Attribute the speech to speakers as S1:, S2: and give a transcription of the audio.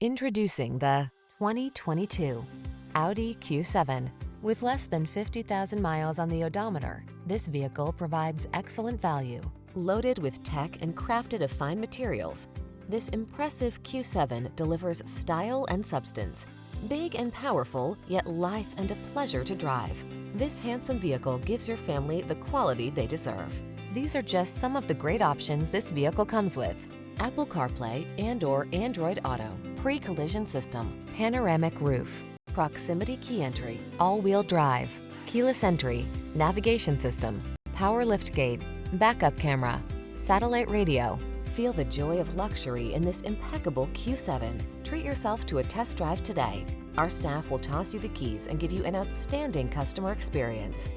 S1: Introducing the 2022 Audi Q7. With less than 50,000 miles on the odometer, this vehicle provides excellent value. Loaded with tech and crafted of fine materials, this impressive Q7 delivers style and substance. Big and powerful, yet lithe and a pleasure to drive. This handsome vehicle gives your family the quality they deserve. These are just some of the great options this vehicle comes with: Apple CarPlay and/or Android Auto, pre-collision system, panoramic roof, proximity key entry, all-wheel drive, keyless entry, navigation system, power liftgate, backup camera, satellite radio. Feel the joy of luxury in this impeccable Q7. Treat yourself to a test drive today. Our staff will toss you the keys and give you an outstanding customer experience.